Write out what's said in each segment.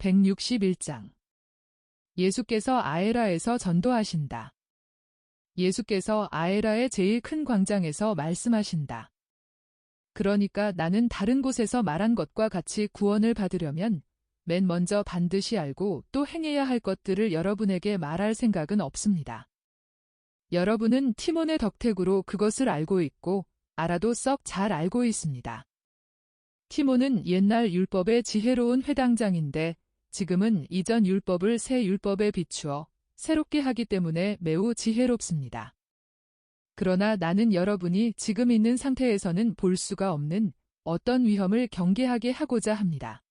161장. 예수께서 아에라에서 전도하신다. 예수께서 아에라의 제일 큰 광장에서 말씀하신다. 그러니까 나는 다른 곳에서 말한 것과 같이 구원을 받으려면 맨 먼저 반드시 알고 또 행해야 할 것들을 여러분에게 말할 생각은 없습니다. 여러분은 티몬의 덕택으로 그것을 알고 있고 알아도 썩 잘 알고 있습니다. 티몬은 옛날 율법의 지혜로운 회당장인데 지금은 이전 율법을 새 율법에 비추어 새롭게 하기 때문에 매우 지혜롭습니다. 그러나 나는 여러분이 지금 있는 상태에서는 볼 수가 없는 어떤 위험을 경계하게 하고자 합니다.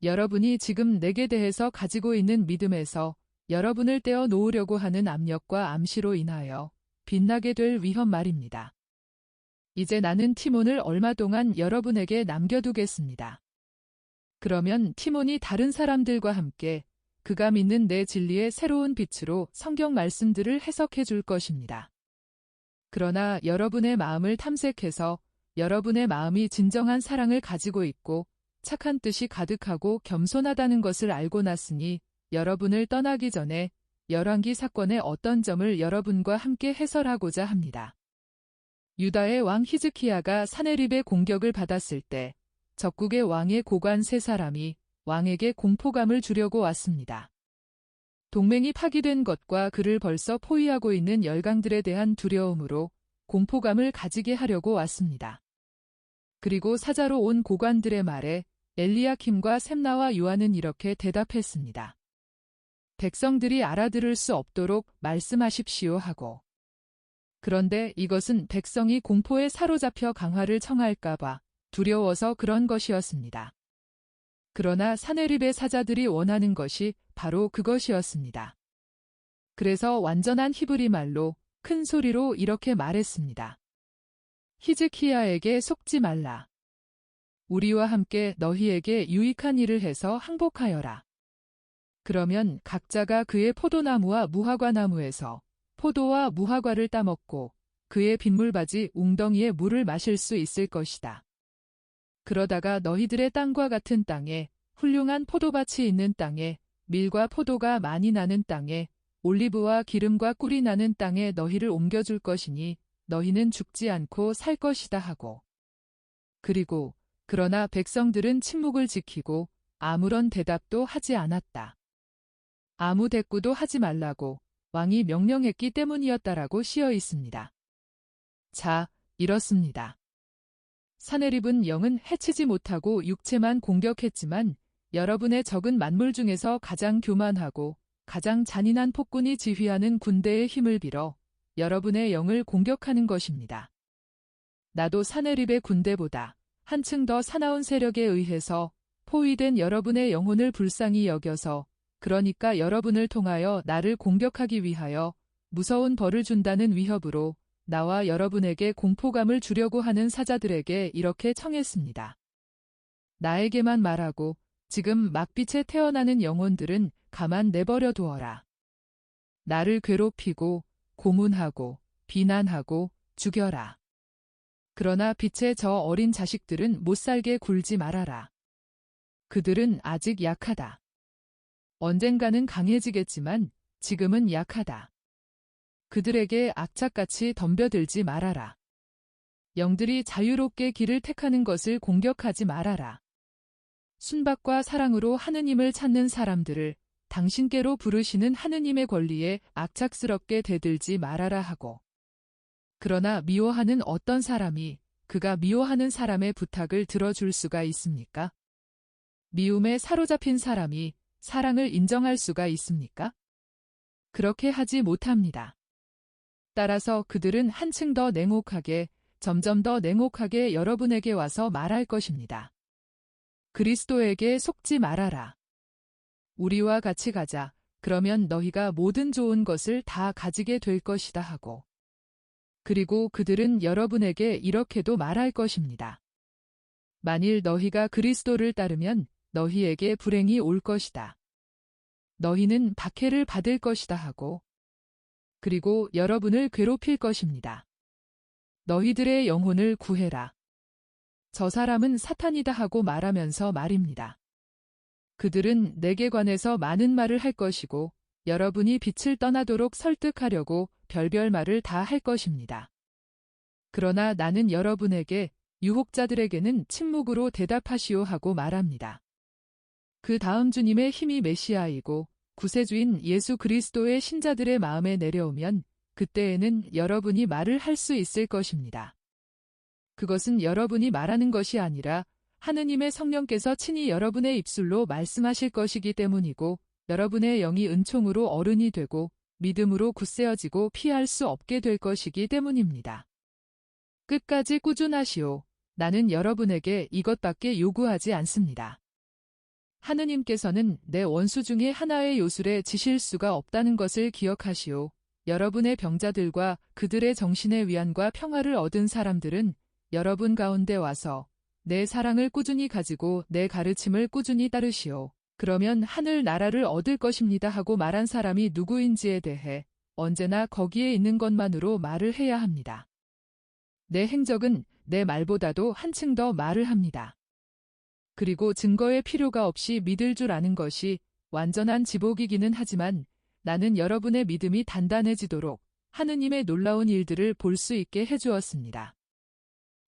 여러분이 지금 내게 대해서 가지고 있는 믿음에서 여러분을 떼어 놓으려고 하는 압력과 암시로 인하여 빗나게 될 위험 말입니다. 이제 나는 티몬을 얼마 동안 여러분에게 남겨두겠습니다. 그러면 티몬이 다른 사람들과 함께 그가 믿는 내 진리의 새로운 빛으로 성경 말씀들을 해석해 줄 것입니다. 그러나 여러분의 마음을 탐색해서 여러분의 마음이 진정한 사랑을 가지고 있고 착한 뜻이 가득하고 겸손하다는 것을 알고 났으니 여러분을 떠나기 전에 열왕기 사건의 어떤 점을 여러분과 함께 해설하고자 합니다. 유다의 왕 히즈키야가 사네립의 공격을 받았을 때 적국의 왕의 고관 세 사람이 왕에게 공포감을 주려고 왔습니다. 동맹이 파기된 것과 그를 벌써 포위하고 있는 열강들에 대한 두려움으로 공포감을 가지게 하려고 왔습니다. 그리고 사자로 온 고관들의 말에 엘리야킴과 셈나와 요한은 이렇게 대답했습니다. 백성들이 알아들을 수 없도록 말씀하십시오 하고. 그런데 이것은 백성이 공포에 사로잡혀 강화를 청할까봐 두려워서 그런 것이었습니다. 그러나 사네립의 사자들이 원하는 것이 바로 그것이었습니다. 그래서 완전한 히브리 말로 큰 소리로 이렇게 말했습니다. 히즈키야에게 속지 말라. 우리와 함께 너희에게 유익한 일을 해서 항복하여라. 그러면 각자가 그의 포도나무와 무화과나무에서 포도와 무화과를 따먹고 그의 빗물바지 웅덩이에 물을 마실 수 있을 것이다. 그러다가 너희들의 땅과 같은 땅에, 훌륭한 포도밭이 있는 땅에, 밀과 포도가 많이 나는 땅에, 올리브와 기름과 꿀이 나는 땅에 너희를 옮겨줄 것이니 너희는 죽지 않고 살 것이다 하고. 그리고 그러나 백성들은 침묵을 지키고 아무런 대답도 하지 않았다. 아무 대꾸도 하지 말라고 왕이 명령했기 때문이었다라고 씌어 있습니다. 자, 이렇습니다. 사네립은 영은 해치지 못하고 육체만 공격했지만 여러분의 적은 만물 중에서 가장 교만하고 가장 잔인한 폭군이 지휘하는 군대의 힘을 빌어 여러분의 영을 공격하는 것입니다. 나도 사네립의 군대보다 한층 더 사나운 세력에 의해서 포위된 여러분의 영혼을 불쌍히 여겨서 그러니까 여러분을 통하여 나를 공격하기 위하여 무서운 벌을 준다는 위협으로 나와 여러분에게 공포감을 주려고 하는 사자들에게 이렇게 청했습니다. 나에게만 말하고 지금 막빛에 태어나는 영혼들은 가만 내버려 두어라. 나를 괴롭히고 고문하고 비난하고 죽여라. 그러나 빛의 저 어린 자식들은 못살게 굴지 말아라. 그들은 아직 약하다. 언젠가는 강해지겠지만 지금은 약하다. 그들에게 악착같이 덤벼들지 말아라. 영들이 자유롭게 길을 택하는 것을 공격하지 말아라. 순박과 사랑으로 하느님을 찾는 사람들을 당신께로 부르시는 하느님의 권리에 악착스럽게 대들지 말아라 하고. 그러나 미워하는 어떤 사람이 그가 미워하는 사람의 부탁을 들어줄 수가 있습니까? 미움에 사로잡힌 사람이 사랑을 인정할 수가 있습니까? 그렇게 하지 못합니다. 따라서 그들은 한층 더 냉혹하게, 점점 더 냉혹하게 여러분에게 와서 말할 것입니다. 그리스도에게 속지 말아라. 우리와 같이 가자. 그러면 너희가 모든 좋은 것을 다 가지게 될 것이다 하고. 그리고 그들은 여러분에게 이렇게도 말할 것입니다. 만일 너희가 그리스도를 따르면 너희에게 불행이 올 것이다. 너희는 박해를 받을 것이다 하고. 그리고 여러분을 괴롭힐 것입니다. 너희들의 영혼을 구해라. 저 사람은 사탄이다 하고 말하면서 말입니다. 그들은 내게 관해서 많은 말을 할 것이고 여러분이 빛을 떠나도록 설득하려고 별별 말을 다 할 것입니다. 그러나 나는 여러분에게 유혹자들에게는 침묵으로 대답하시오 하고 말합니다. 그 다음 주님의 힘이 메시아이고 구세주인 예수 그리스도의 신자들의 마음에 내려오면 그때에는 여러분이 말을 할 수 있을 것입니다. 그것은 여러분이 말하는 것이 아니라 하느님의 성령께서 친히 여러분의 입술로 말씀하실 것이기 때문이고 여러분의 영이 은총으로 어른이 되고 믿음으로 굳세어지고 피할 수 없게 될 것이기 때문입니다. 끝까지 꾸준하시오. 나는 여러분에게 이것밖에 요구하지 않습니다. 하느님께서는 내 원수 중에 하나의 요술에 지실 수가 없다는 것을 기억하시오. 여러분의 병자들과 그들의 정신의 위안과 평화를 얻은 사람들은 여러분 가운데 와서 내 사랑을 꾸준히 가지고 내 가르침을 꾸준히 따르시오. 그러면 하늘 나라를 얻을 것입니다 하고 말한 사람이 누구인지에 대해 언제나 거기에 있는 것만으로 말을 해야 합니다. 내 행적은 내 말보다도 한층 더 말을 합니다. 그리고 증거의 필요가 없이 믿을 줄 아는 것이 완전한 지복이기는 하지만 나는 여러분의 믿음이 단단해지도록 하느님의 놀라운 일들을 볼 수 있게 해주었습니다.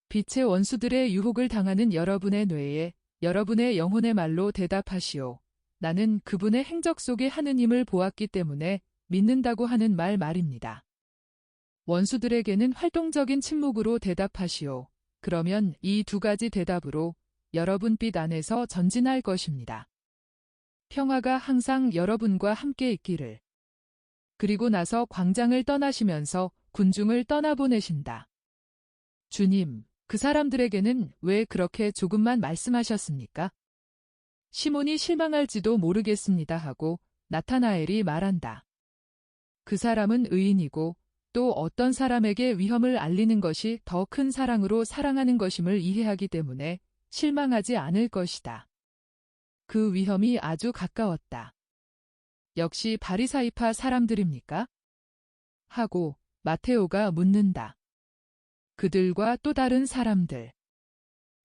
빛의 원수들의 유혹을 당하는 여러분의 뇌에 여러분의 영혼의 말로 대답하시오. 나는 그분의 행적 속에 하느님을 보았기 때문에 믿는다고 하는 말입니다. 원수들에게는 활동적인 침묵으로 대답하시오. 그러면 이 두 가지 대답으로 여러분 빛 안에서 전진할 것입니다. 평화가 항상 여러분과 함께 있기를. 그리고 나서 광장을 떠나시면서 군중을 떠나보내신다. 주님, 그 사람들에게는 왜 그렇게 조금만 말씀하셨습니까? 시몬이 실망할지도 모르겠습니다 하고 나타나엘이 말한다. 그 사람은 의인이고 또 어떤 사람에게 위험을 알리는 것이 더 큰 사랑으로 사랑하는 것임을 이해하기 때문에 실망하지 않을 것이다. 그 위험이 아주 가까웠다. 역시 바리사이파 사람들입니까? 하고 마테오가 묻는다. 그들과 또 다른 사람들.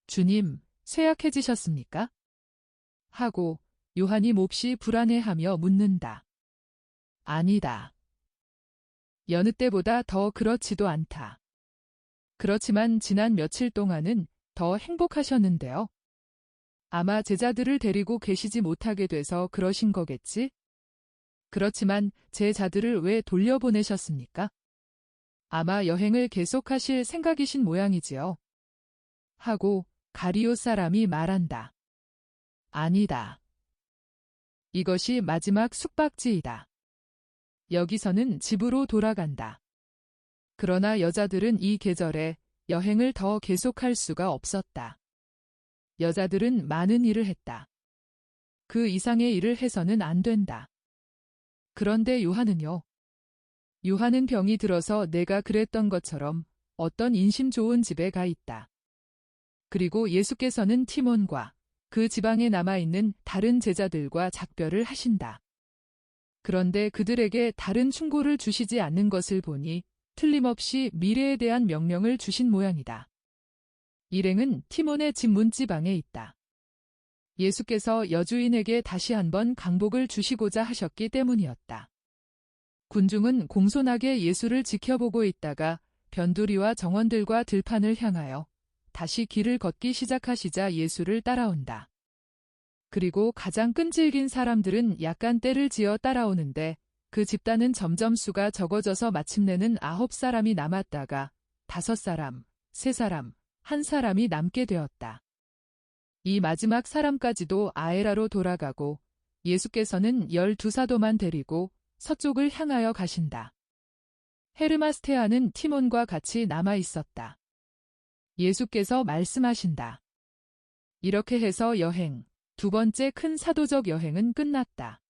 주님, 쇠약해지셨습니까? 하고 요한이 몹시 불안해하며 묻는다. 아니다. 여느 때보다 더 그렇지도 않다. 그렇지만 지난 며칠 동안은 더 행복하셨는데요. 아마 제자들을 데리고 계시지 못하게 돼서 그러신 거겠지? 그렇지만 제자들을 왜 돌려보내셨습니까? 아마 여행을 계속하실 생각이신 모양이지요. 하고 가리오 사람이 말한다. 아니다. 이것이 마지막 숙박지이다. 여기서는 집으로 돌아간다. 그러나 여자들은 이 계절에 여행을 더 계속할 수가 없었다. 여자들은 많은 일을 했다. 그 이상의 일을 해서는 안 된다. 그런데 요한은요. 요한은 병이 들어서 내가 그랬던 것처럼 어떤 인심 좋은 집에 가 있다. 그리고 예수께서는 티몬과 그 지방에 남아있는 다른 제자들과 작별을 하신다. 그런데 그들에게 다른 충고를 주시지 않는 것을 보니 틀림없이 미래에 대한 명령을 주신 모양이다. 일행은 티몬의 집 문지방에 있다. 예수께서 여주인에게 다시 한번 강복을 주시고자 하셨기 때문이었다. 군중은 공손하게 예수를 지켜보고 있다가 변두리와 정원들과 들판을 향하여 다시 길을 걷기 시작하시자 예수를 따라온다. 그리고 가장 끈질긴 사람들은 약간 떼를 지어 따라오는데 그 집단은 점점 수가 적어져서 마침내는 9사람이 남았다가 5사람, 3사람, 1사람이 남게 되었다. 이 마지막 사람까지도 아에라로 돌아가고 예수께서는 12사도만 데리고 서쪽을 향하여 가신다. 헤르마스테아는 티몬과 같이 남아 있었다. 예수께서 말씀하신다. 이렇게 해서 여행, 두 번째 큰 사도적 여행은 끝났다.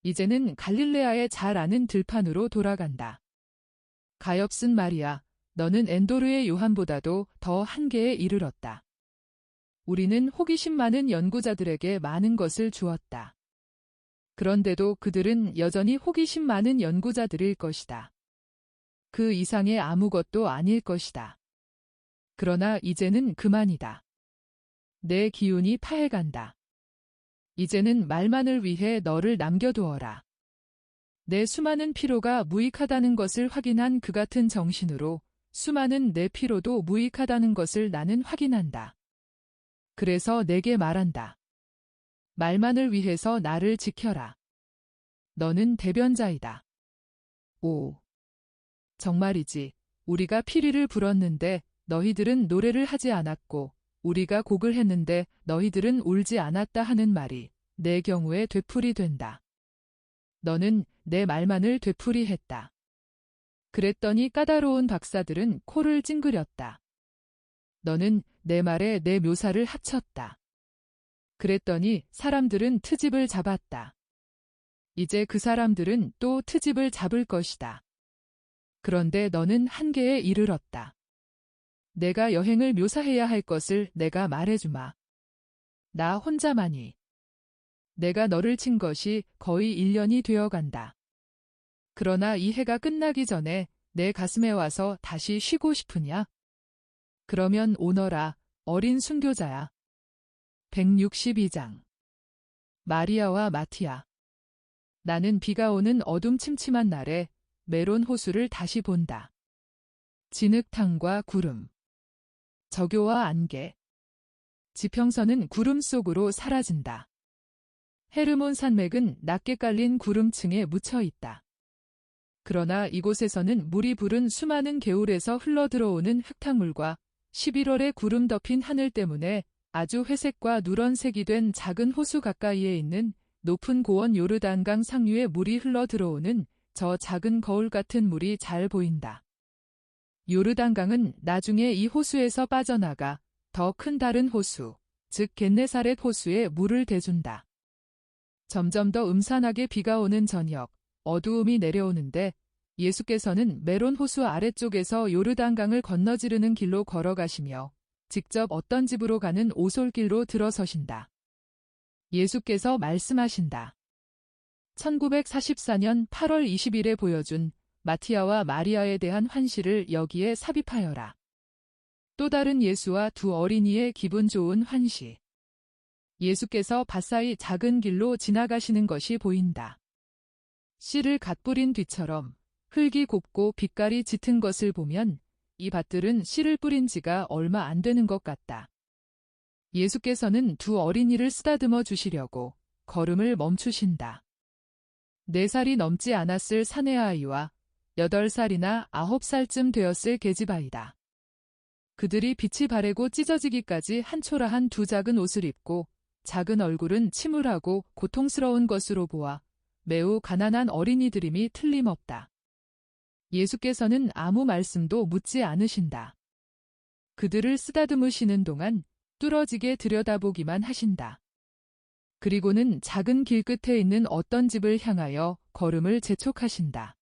이제는 갈릴레아에 잘 아는 들판으로 돌아간다. 가엾은 말이야, 너는 엔도르의 요한보다도 더 한계에 이르렀다. 우리는 호기심 많은 연구자들에게 많은 것을 주었다. 그런데도 그들은 여전히 호기심 많은 연구자들일 것이다. 그 이상의 아무것도 아닐 것이다. 그러나 이제는 그만이다. 내 기운이 파해간다. 이제는 말만을 위해 너를 남겨두어라. 내 수많은 피로가 무익하다는 것을 확인한 그 같은 정신으로 수많은 내 피로도 무익하다는 것을 나는 확인한다. 그래서 내게 말한다. 말만을 위해서 나를 지켜라. 너는 대변자이다. 오. 정말이지. 우리가 피리를 불었는데 너희들은 노래를 하지 않았고 우리가 곡을 했는데 너희들은 울지 않았다 하는 말이 내 경우에 되풀이 된다. 너는 내 말만을 되풀이했다. 그랬더니 까다로운 박사들은 코를 찡그렸다. 너는 내 말에 내 묘사를 합쳤다. 그랬더니 사람들은 트집을 잡았다. 이제 그 사람들은 또 트집을 잡을 것이다. 그런데 너는 한계에 이르렀다. 내가 여행을 묘사해야 할 것을 내가 말해주마. 나 혼자만이. 내가 너를 친 것이 거의 1년이 되어간다. 그러나 이 해가 끝나기 전에 내 가슴에 와서 다시 쉬고 싶으냐? 그러면 오너라, 어린 순교자야. 162장. 마리아와 마티아. 나는 비가 오는 어둠침침한 날에 메론 호수를 다시 본다. 진흙탕과 구름. 저교와 안개. 지평선은 구름 속으로 사라진다. 헤르몬 산맥은 낮게 깔린 구름층에 묻혀 있다. 그러나 이곳에서는 물이 부른 수많은 개울에서 흘러들어오는 흙탕물과 11월에 구름 덮인 하늘 때문에 아주 회색과 누런색이 된 작은 호수 가까이에 있는 높은 고원 요르단강 상류에 물이 흘러들어오는 저 작은 거울 같은 물이 잘 보인다. 요르단강은 나중에 이 호수에서 빠져나가 더 큰 다른 호수, 즉 겟네사렛 호수에 물을 대준다. 점점 더 음산하게 비가 오는 저녁, 어두움이 내려오는데 예수께서는 메론 호수 아래쪽에서 요르단강을 건너지르는 길로 걸어가시며 직접 어떤 집으로 가는 오솔길로 들어서신다. 예수께서 말씀하신다. 1944년 8월 20일에 보여준 마티아와 마리아에 대한 환시를 여기에 삽입하여라. 또 다른 예수와 두 어린이의 기분 좋은 환시. 예수께서 바사이 작은 길로 지나가시는 것이 보인다. 씨를 갓 뿌린 뒤처럼 흙이 곱고 빛깔이 짙은 것을 보면 이 밭들은 씨를 뿌린 지가 얼마 안 되는 것 같다. 예수께서는 두 어린이를 쓰다듬어 주시려고 걸음을 멈추신다. 4살이 넘지 않았을 사내 아이와 8살이나 9살쯤 되었을 계집아이다. 그들이 빛이 바래고 찢어지기까지 한 초라한 두 작은 옷을 입고 작은 얼굴은 침울하고 고통스러운 것으로 보아 매우 가난한 어린이들임이 틀림없다. 예수께서는 아무 말씀도 묻지 않으신다. 그들을 쓰다듬으시는 동안 뚫어지게 들여다보기만 하신다. 그리고는 작은 길 끝에 있는 어떤 집을 향하여 걸음을 재촉하신다.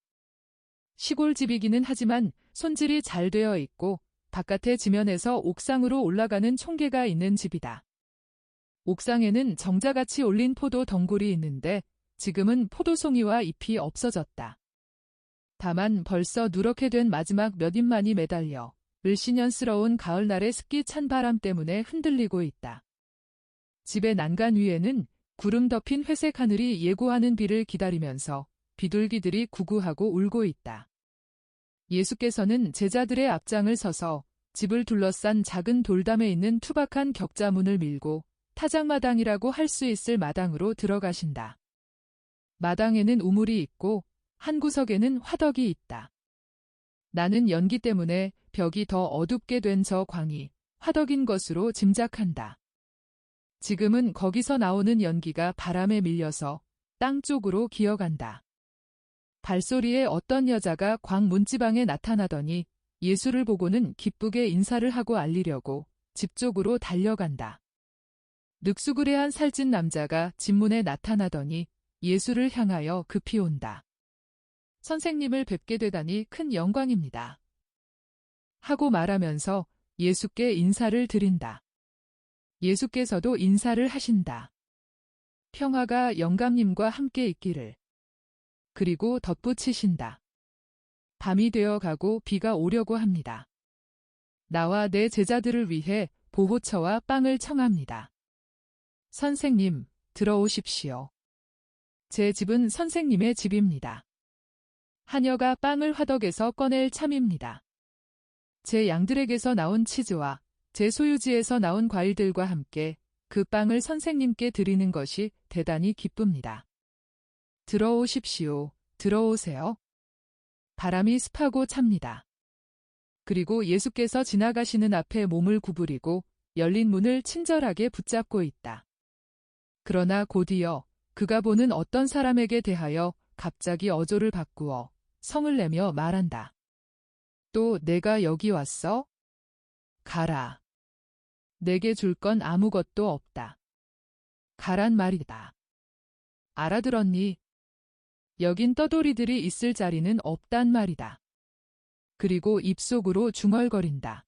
시골집이기는 하지만 손질이 잘 되어 있고 바깥의 지면에서 옥상으로 올라가는 총계가 있는 집이다. 옥상에는 정자같이 올린 포도 덩굴이 있는데 지금은 포도송이와 잎이 없어졌다. 다만 벌써 누렇게 된 마지막 몇 잎만이 매달려 을씨년스러운 가을날의 습기 찬 바람 때문에 흔들리고 있다. 집의 난간 위에는 구름 덮인 회색 하늘이 예고하는 비를 기다리면서 비둘기들이 구구하고 울고 있다. 예수께서는 제자들의 앞장을 서서 집을 둘러싼 작은 돌담에 있는 투박한 격자문을 밀고 타작마당이라고 할 수 있을 마당으로 들어가신다. 마당에는 우물이 있고 한 구석에는 화덕이 있다. 나는 연기 때문에 벽이 더 어둡게 된 저 광이 화덕인 것으로 짐작한다. 지금은 거기서 나오는 연기가 바람에 밀려서 땅 쪽으로 기어간다. 발소리에 어떤 여자가 광 문지방에 나타나더니 예수를 보고는 기쁘게 인사를 하고 알리려고 집 쪽으로 달려간다. 늑수그레한 살찐 남자가 집 문에 나타나더니 예수를 향하여 급히 온다. 선생님을 뵙게 되다니 큰 영광입니다. 하고 말하면서 예수께 인사를 드린다. 예수께서도 인사를 하신다. 평화가 영감님과 함께 있기를. 그리고 덧붙이신다. 밤이 되어 가고 비가 오려고 합니다. 나와 내 제자들을 위해 보호처와 빵을 청합니다. 선생님, 들어오십시오. 제 집은 선생님의 집입니다. 하녀가 빵을 화덕에서 꺼낼 참입니다. 제 양들에게서 나온 치즈와 제 소유지에서 나온 과일들과 함께 그 빵을 선생님께 드리는 것이 대단히 기쁩니다. 들어오십시오. 들어오세요. 바람이 습하고 찹니다. 그리고 예수께서 지나가시는 앞에 몸을 구부리고 열린 문을 친절하게 붙잡고 있다. 그러나 곧이어 그가 보는 어떤 사람에게 대하여 갑자기 어조를 바꾸어 성을 내며 말한다. 또 내가 여기 왔어? 가라. 내게 줄 건 아무것도 없다. 가란 말이다. 알아들었니? 여긴 떠돌이들이 있을 자리는 없단 말이다. 그리고 입속으로 중얼거린다.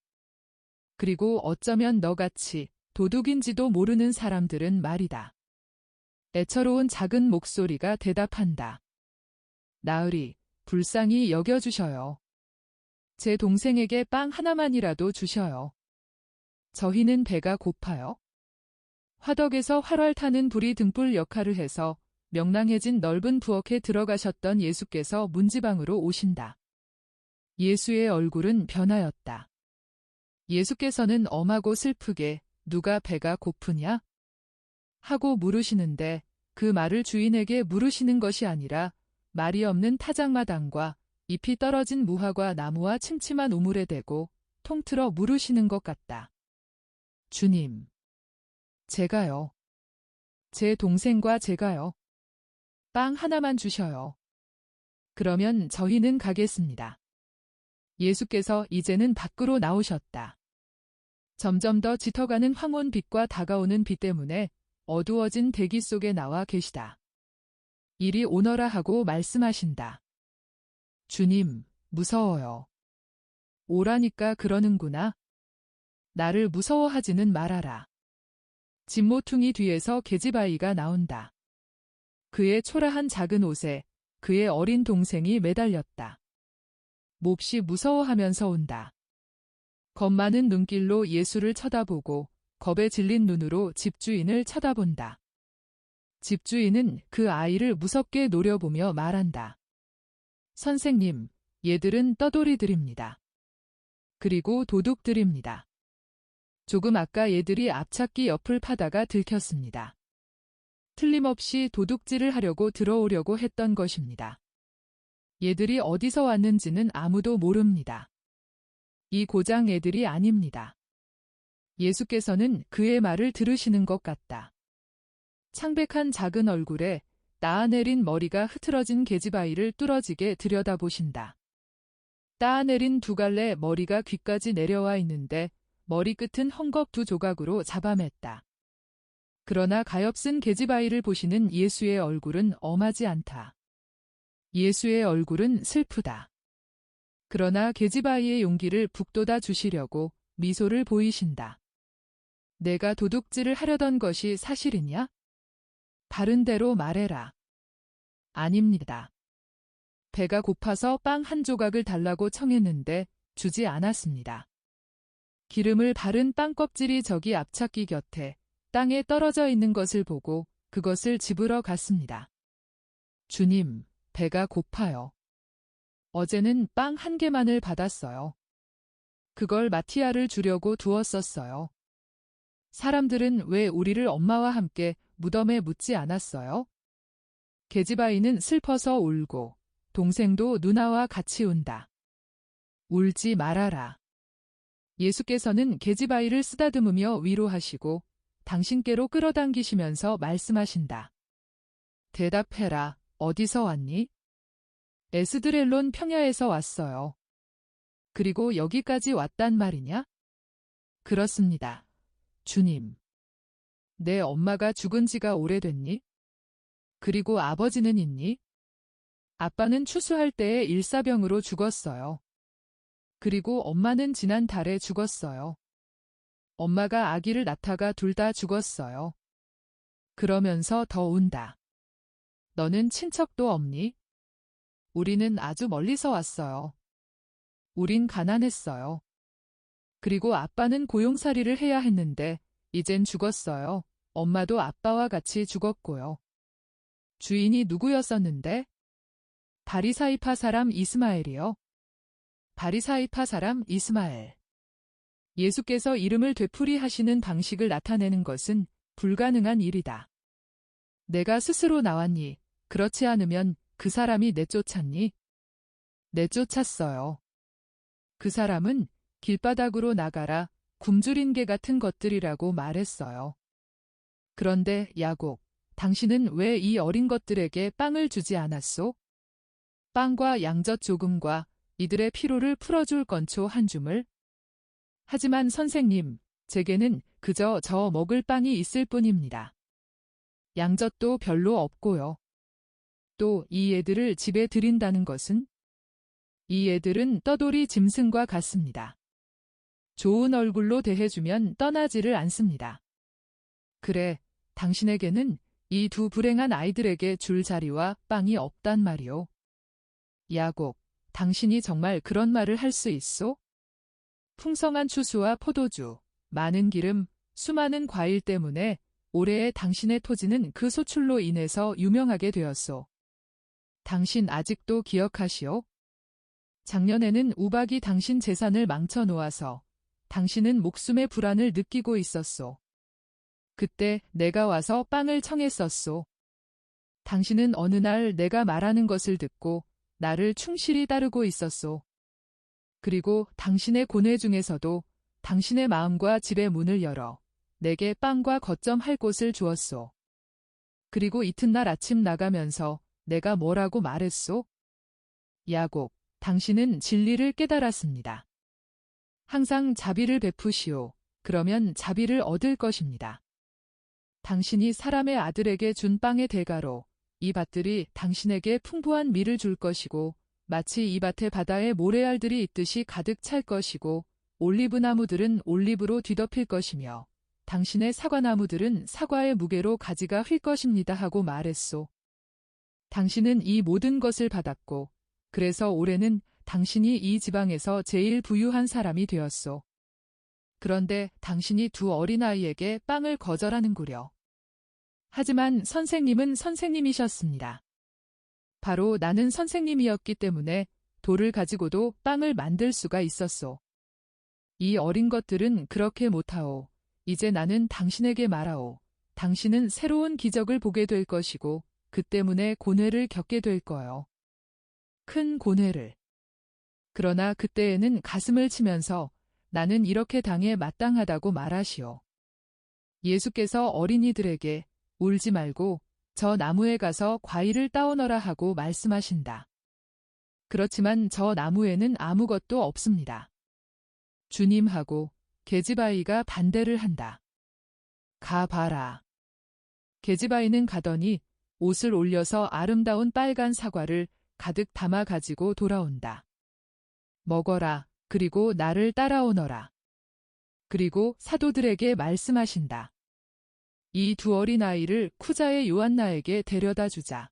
그리고 어쩌면 너같이 도둑인지도 모르는 사람들은 말이다. 애처로운 작은 목소리가 대답한다. 나으리, 불쌍히 여겨주셔요. 제 동생에게 빵 하나만이라도 주셔요. 저희는 배가 고파요. 화덕에서 활활 타는 불이 등불 역할을 해서 명랑해진 넓은 부엌에 들어가셨던 예수께서 문지방으로 오신다. 예수의 얼굴은 변하였다. 예수께서는 엄하고 슬프게 누가 배가 고프냐? 하고 물으시는데 그 말을 주인에게 물으시는 것이 아니라 말이 없는 타작마당과 잎이 떨어진 무화과 나무와 침침한 우물에 대고 통틀어 물으시는 것 같다. 주님, 제가요. 제 동생과 제가요. 빵 하나만 주셔요. 그러면 저희는 가겠습니다. 예수께서 이제는 밖으로 나오셨다. 점점 더 짙어가는 황혼빛과 다가오는 비 때문에 어두워진 대기 속에 나와 계시다. 이리 오너라 하고 말씀하신다. 주님, 무서워요. 오라니까 그러는구나. 나를 무서워하지는 말아라. 진모퉁이 뒤에서 계집아이가 나온다. 그의 초라한 작은 옷에 그의 어린 동생이 매달렸다. 몹시 무서워하면서 온다. 겁 많은 눈길로 예수를 쳐다보고 겁에 질린 눈으로 집주인을 쳐다본다. 집주인은 그 아이를 무섭게 노려보며 말한다. 선생님, 얘들은 떠돌이들입니다. 그리고 도둑들입니다. 조금 아까 얘들이 앞찾기 옆을 파다가 들켰습니다. 틀림없이 도둑질을 하려고 들어오려고 했던 것입니다. 얘들이 어디서 왔는지는 아무도 모릅니다. 이 고장 애들이 아닙니다. 예수께서는 그의 말을 들으시는 것 같다. 창백한 작은 얼굴에 따아내린 머리가 흐트러진 계집아이를 뚫어지게 들여다보신다. 따아내린 두 갈래 머리가 귀까지 내려와 있는데 머리끝은 헝겊 두 조각으로 잡아맸다. 그러나 가엾은 계집아이를 보시는 예수의 얼굴은 엄하지 않다. 예수의 얼굴은 슬프다. 그러나 계집아이의 용기를 북돋아 주시려고 미소를 보이신다. 내가 도둑질을 하려던 것이 사실이냐? 바른 대로 말해라. 아닙니다. 배가 고파서 빵 한 조각을 달라고 청했는데 주지 않았습니다. 기름을 바른 빵 껍질이 저기 앞찾기 곁에 땅에 떨어져 있는 것을 보고 그것을 집으러 갔습니다. 주님, 배가 고파요. 어제는 빵 한 개만을 받았어요. 그걸 마티아를 주려고 두었었어요. 사람들은 왜 우리를 엄마와 함께 무덤에 묻지 않았어요? 계집아이는 슬퍼서 울고 동생도 누나와 같이 운다. 울지 말아라. 예수께서는 계집아이를 쓰다듬으며 위로하시고 당신께로 끌어당기시면서 말씀하신다. 대답해라. 어디서 왔니? 에스드렐론 평야에서 왔어요. 그리고 여기까지 왔단 말이냐? 그렇습니다. 주님. 내 엄마가 죽은 지가 오래됐니? 그리고 아버지는 있니? 아빠는 추수할 때에 일사병으로 죽었어요. 그리고 엄마는 지난 달에 죽었어요. 엄마가 아기를 낳다가 둘 다 죽었어요. 그러면서 더 운다. 너는 친척도 없니? 우리는 아주 멀리서 왔어요. 우린 가난했어요. 그리고 아빠는 고용살이를 해야 했는데 이젠 죽었어요. 엄마도 아빠와 같이 죽었고요. 주인이 누구였었는데? 바리사이파 사람 이스마엘이요. 바리사이파 사람 이스마엘. 예수께서 이름을 되풀이하시는 방식을 나타내는 것은 불가능한 일이다. 내가 스스로 나왔니? 그렇지 않으면 그 사람이 내쫓았니? 내쫓았어요. 그 사람은 길바닥으로 나가라, 굶주린 개 같은 것들이라고 말했어요. 그런데 야곱, 당신은 왜 이 어린 것들에게 빵을 주지 않았소? 빵과 양젓 조금과 이들의 피로를 풀어줄 건초 한 줌을? 하지만 선생님, 제게는 그저 저 먹을 빵이 있을 뿐입니다. 양젓도 별로 없고요. 또 이 애들을 집에 들인다는 것은? 이 애들은 떠돌이 짐승과 같습니다. 좋은 얼굴로 대해주면 떠나지를 않습니다. 그래, 당신에게는 이 두 불행한 아이들에게 줄 자리와 빵이 없단 말이오. 야곱, 당신이 정말 그런 말을 할 수 있소? 풍성한 추수와 포도주, 많은 기름, 수많은 과일 때문에 올해의 당신의 토지는 그 소출로 인해서 유명하게 되었소. 당신 아직도 기억하시오? 작년에는 우박이 당신 재산을 망쳐놓아서 당신은 목숨의 불안을 느끼고 있었소. 그때 내가 와서 빵을 청했었소. 당신은 어느 날 내가 말하는 것을 듣고 나를 충실히 따르고 있었소. 그리고 당신의 고뇌 중에서도 당신의 마음과 집의 문을 열어 내게 빵과 거점할 곳을 주었소. 그리고 이튿날 아침 나가면서 내가 뭐라고 말했소? 야곱, 당신은 진리를 깨달았습니다. 항상 자비를 베푸시오. 그러면 자비를 얻을 것입니다. 당신이 사람의 아들에게 준 빵의 대가로 이 밭들이 당신에게 풍부한 밀을 줄 것이고 마치 이 밭에 바다에 모래알들이 있듯이 가득 찰 것이고 올리브나무들은 올리브로 뒤덮일 것이며 당신의 사과나무들은 사과의 무게로 가지가 휠 것입니다 하고 말했소. 당신은 이 모든 것을 받았고 그래서 올해는 당신이 이 지방에서 제일 부유한 사람이 되었소. 그런데 당신이 두 어린아이에게 빵을 거절하는구려. 하지만 선생님은 선생님이셨습니다. 바로 나는 선생님이었기 때문에 돌을 가지고도 빵을 만들 수가 있었소. 이 어린 것들은 그렇게 못하오. 이제 나는 당신에게 말하오. 당신은 새로운 기적을 보게 될 것이고 그 때문에 고뇌를 겪게 될 거요. 큰 고뇌를. 그러나 그때에는 가슴을 치면서 나는 이렇게 당해 마땅하다고 말하시오. 예수께서 어린이들에게 울지 말고 저 나무에 가서 과일을 따오너라 하고 말씀하신다. 그렇지만 저 나무에는 아무것도 없습니다. 주님하고 계집아이가 반대를 한다. 가봐라. 계집아이는 가더니 옷을 올려서 아름다운 빨간 사과를 가득 담아 가지고 돌아온다. 먹어라. 그리고 나를 따라오너라. 그리고 사도들에게 말씀하신다. 이 두 어린아이를 쿠자의 요한나에게 데려다 주자.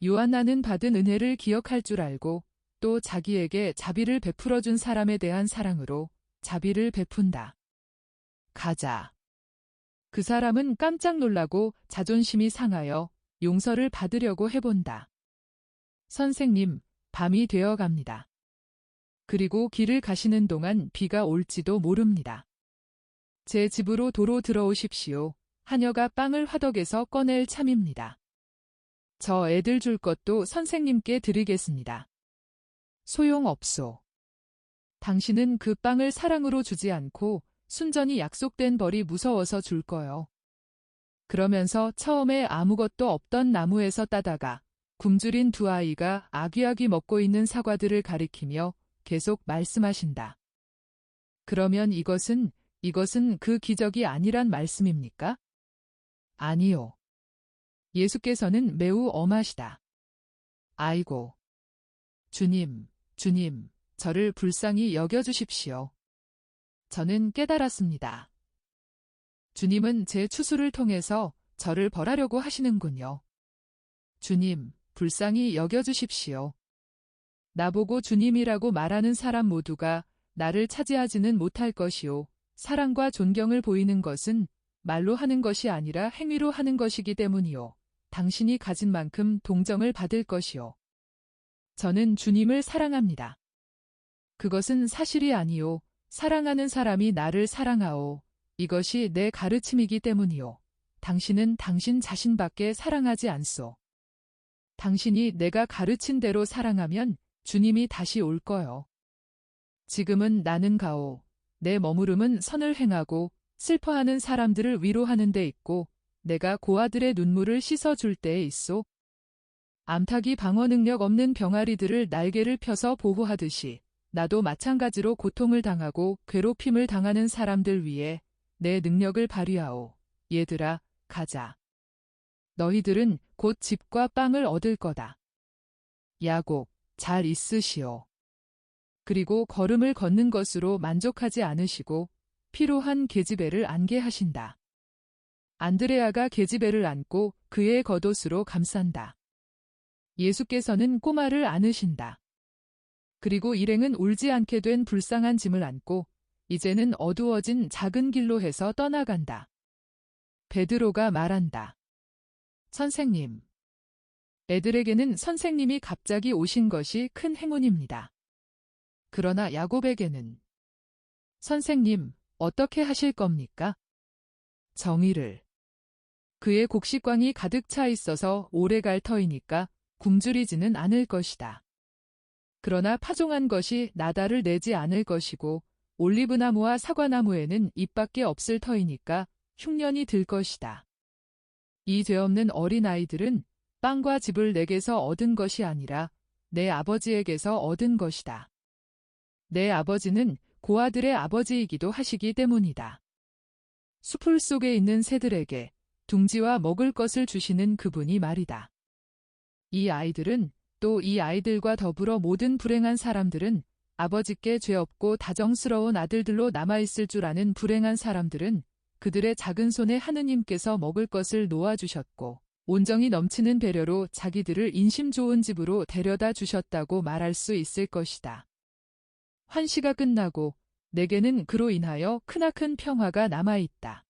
요한나는 받은 은혜를 기억할 줄 알고 또 자기에게 자비를 베풀어 준 사람에 대한 사랑으로 자비를 베푼다. 가자. 그 사람은 깜짝 놀라고 자존심이 상하여 용서를 받으려고 해본다. 선생님, 밤이 되어 갑니다. 그리고 길을 가시는 동안 비가 올지도 모릅니다. 제 집으로 도로 들어오십시오. 하녀가 빵을 화덕에서 꺼낼 참입니다. 저 애들 줄 것도 선생님께 드리겠습니다. 소용없소. 당신은 그 빵을 사랑으로 주지 않고 순전히 약속된 벌이 무서워서 줄 거요. 그러면서 처음에 아무것도 없던 나무에서 따다가 굶주린 두 아이가 아귀아귀 먹고 있는 사과들을 가리키며 계속 말씀하신다. 그러면 이것은 그 기적이 아니란 말씀입니까? 아니요. 예수께서는 매우 엄하시다. 아이고. 주님, 저를 불쌍히 여겨주십시오. 저는 깨달았습니다. 주님은 제 추수를 통해서 저를 벌하려고 하시는군요. 주님, 불쌍히 여겨주십시오. 나보고 주님이라고 말하는 사람 모두가 나를 차지하지는 못할 것이요. 사랑과 존경을 보이는 것은 말로 하는 것이 아니라 행위로 하는 것이기 때문이요. 당신이 가진 만큼 동정을 받을 것이요. 저는 주님을 사랑합니다. 그것은 사실이 아니요. 사랑하는 사람이 나를 사랑하오. 이것이 내 가르침이기 때문이요. 당신은 당신 자신밖에 사랑하지 않소. 당신이 내가 가르친 대로 사랑하면 주님이 다시 올 거요. 지금은 나는 가오. 내 머무름은 선을 행하고 슬퍼하는 사람들을 위로하는 데 있고 내가 고아들의 눈물을 씻어줄 때에 있소. 암탉이 방어 능력 없는 병아리들을 날개를 펴서 보호하듯이 나도 마찬가지로 고통을 당하고 괴롭힘을 당하는 사람들 위해 내 능력을 발휘하오. 얘들아, 가자. 너희들은 곧 집과 빵을 얻을 거다. 야곱, 잘 있으시오. 그리고 걸음을 걷는 것으로 만족하지 않으시고 피로한 계집애를 안게 하신다. 안드레아가 계집애를 안고 그의 겉옷으로 감싼다. 예수께서는 꼬마를 안으신다. 그리고 일행은 울지 않게 된 불쌍한 짐을 안고 이제는 어두워진 작은 길로 해서 떠나간다. 베드로가 말한다. 선생님. 애들에게는 선생님이 갑자기 오신 것이 큰 행운입니다. 그러나 야곱에게는 선생님, 어떻게 하실 겁니까? 정의를. 그의 곡식광이 가득 차 있어서 오래 갈 터이니까 굶주리지는 않을 것이다. 그러나 파종한 것이 나달을 내지 않을 것이고 올리브나무와 사과나무에는 잎밖에 없을 터이니까 흉년이 들 것이다. 이 죄 없는 어린아이들은 빵과 집을 내게서 얻은 것이 아니라 내 아버지에게서 얻은 것이다. 내 아버지는 고아들의 아버지이기도 하시기 때문이다. 수풀 속에 있는 새들에게 둥지와 먹을 것을 주시는 그분이 말이다. 이 아이들은 또 이 아이들과 더불어 모든 불행한 사람들은 아버지께 죄 없고 다정스러운 아들들로 남아있을 줄 아는 불행한 사람들은 그들의 작은 손에 하느님께서 먹을 것을 놓아주셨고 온정이 넘치는 배려로 자기들을 인심 좋은 집으로 데려다 주셨다고 말할 수 있을 것이다. 환시가 끝나고 내게는 그로 인하여 크나큰 평화가 남아있다.